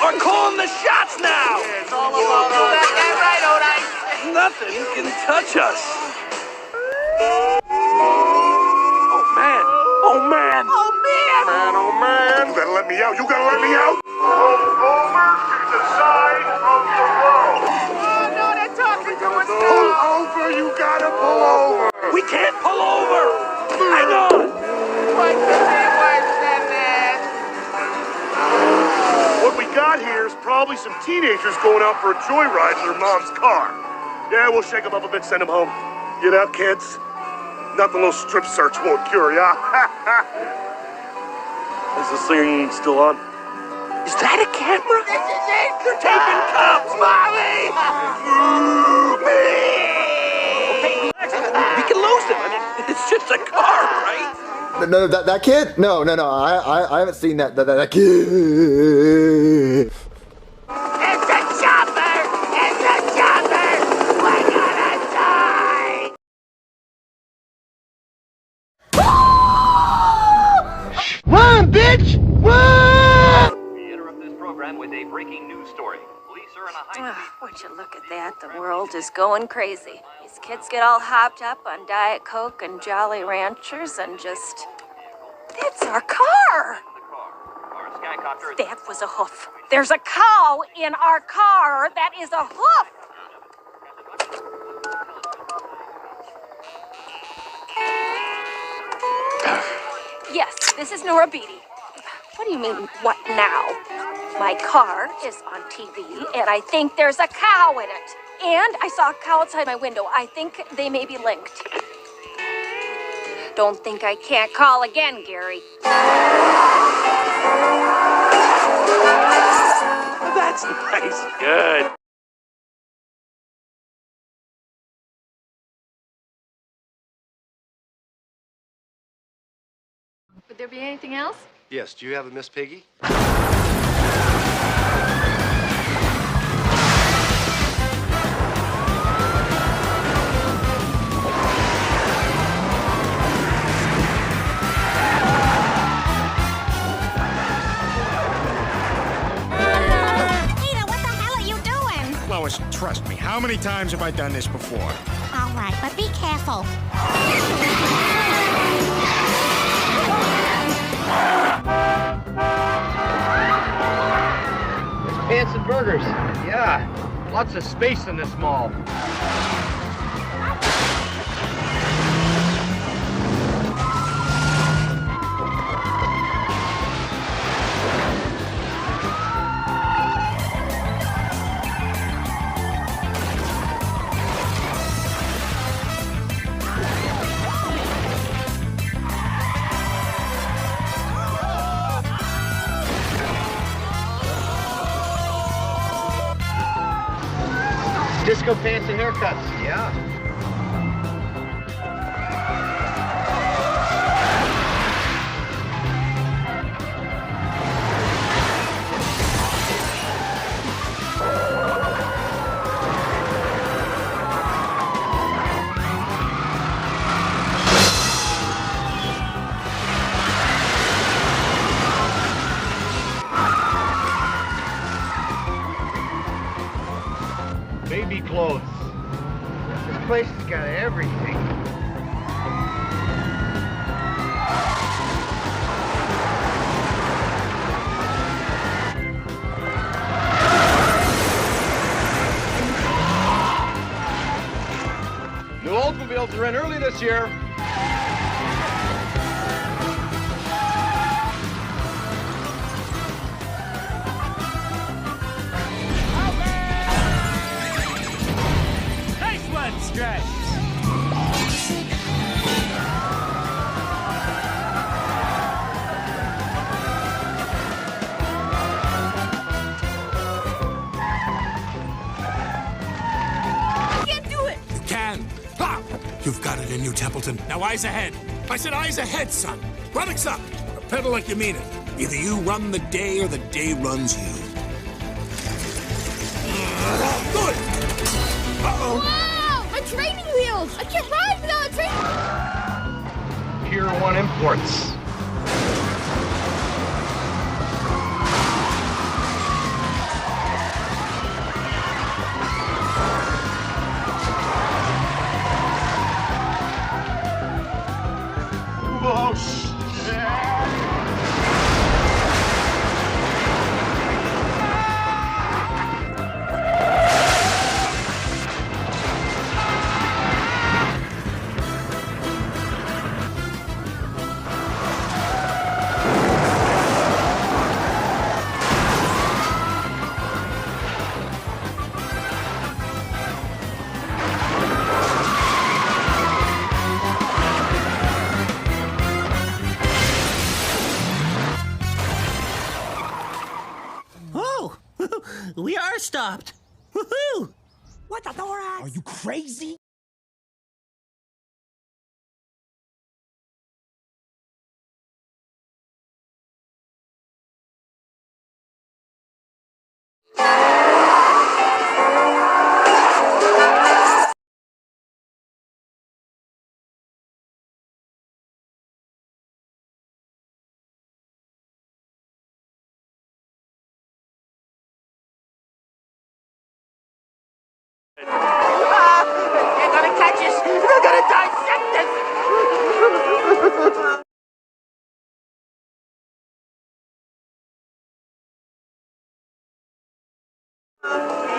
are calling the shots now! Yeah, it's all about that right, Odie? Nothing can touch us. Oh, man. Oh, man! Man, oh, man. You gotta let me out. You gotta let me out. Pull over to the side of the road. Oh, no, they're talking to us now. Pull over. You gotta pull over. We can't pull over. Hang on. What could be worse than that? What we got here is probably some teenagers going out for a joyride in their mom's car. Yeah, we'll shake them up a bit, send them home. Get out, kids. Nothing a little strip search won't cure ya. Is this thing still on? Is that a camera? This is it! They're taking cops! Mommy! Okay, relax. We can lose them. I mean, it's just a car, right? No, that kid? No. I haven't seen that kid. It's a chopper! It's a chopper! We're gonna die! Run, bitch! Run! We interrupt this program with a breaking news story. Police are in a high-speed... Would you look at that? The world is going crazy. These kids get all hopped up on Diet Coke and Jolly Ranchers and just... That's our car! Our Skycopter is... That was a hoof. There's a cow in our car. That is a hoof. Yes, this is Nora Beatty. What do you mean, what now? My car is on TV, and I think there's a cow in it. And I saw a cow outside my window. I think they may be linked. Don't think I can't call again, Gary. That's nice. Good. Would there be anything else? Yes, do you have a Miss Piggy? Lois, trust me. How many times have I done this before? All right, but be careful. It's Pants and Burgers. Yeah, lots of space in this mall. Disco pants and haircuts, yeah. Baby clothes. This place has got everything. New Oldsmobiles are in early this year. You've got it in you, Templeton. Now eyes ahead. I said eyes ahead, son. Buttocks up. Pedal like you mean it. Either you run the day or the day runs you. Good. Uh-oh. Wow! My training wheels! I can't ride without a training... Pier 1 Imports. Oh, we are stopped. Woohoo! What the thorax? Are you crazy? They're gonna catch us! They're gonna dissect us!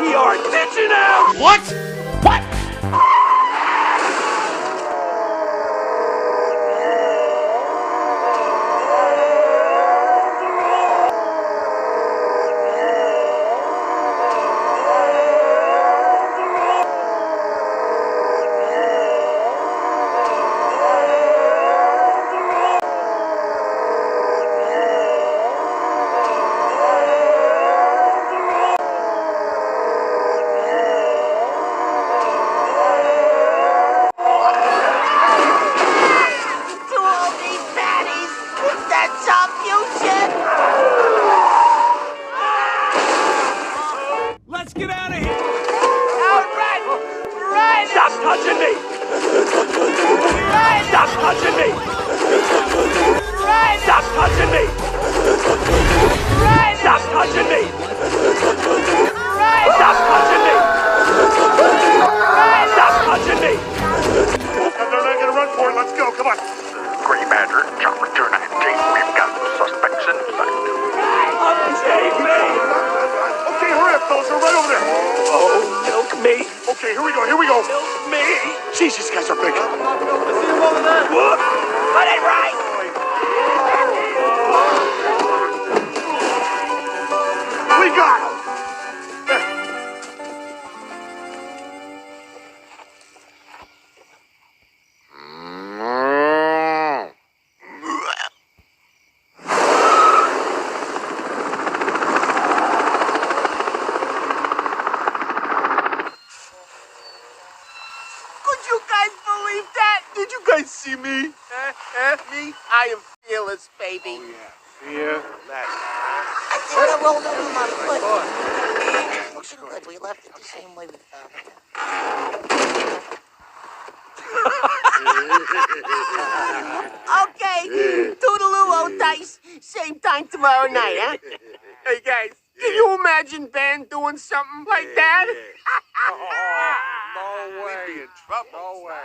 We are ditching out! What? What? To all these baddies, that's our future! Let's get out of here. All right! Run! Stop touching me! Run! Stop touching me! Run! Stop touching me! Run! Stop touching me! Run! Stop touching me! Run! Stop touching me! They're not gonna run for it. Let's go. Come on. Gray Badger, Chopper 219. We've got suspects in sight. Save me! Okay, hurry up, fellas. They're right over there. Oh, milk me! Okay, here we go. Here we go. Milk me! Jeez, these guys are big. Whoop! Put it right! We got him. Could you guys believe that? Did you guys see me? Me? I am fearless, baby. Yeah. I think I rolled over my foot. Looking good. We left it the same way we found it. Okay, toodaloo, old dice. Same time tomorrow night, huh? Hey, guys, can you imagine Ben doing something like that? No way. We'd be in trouble. No way.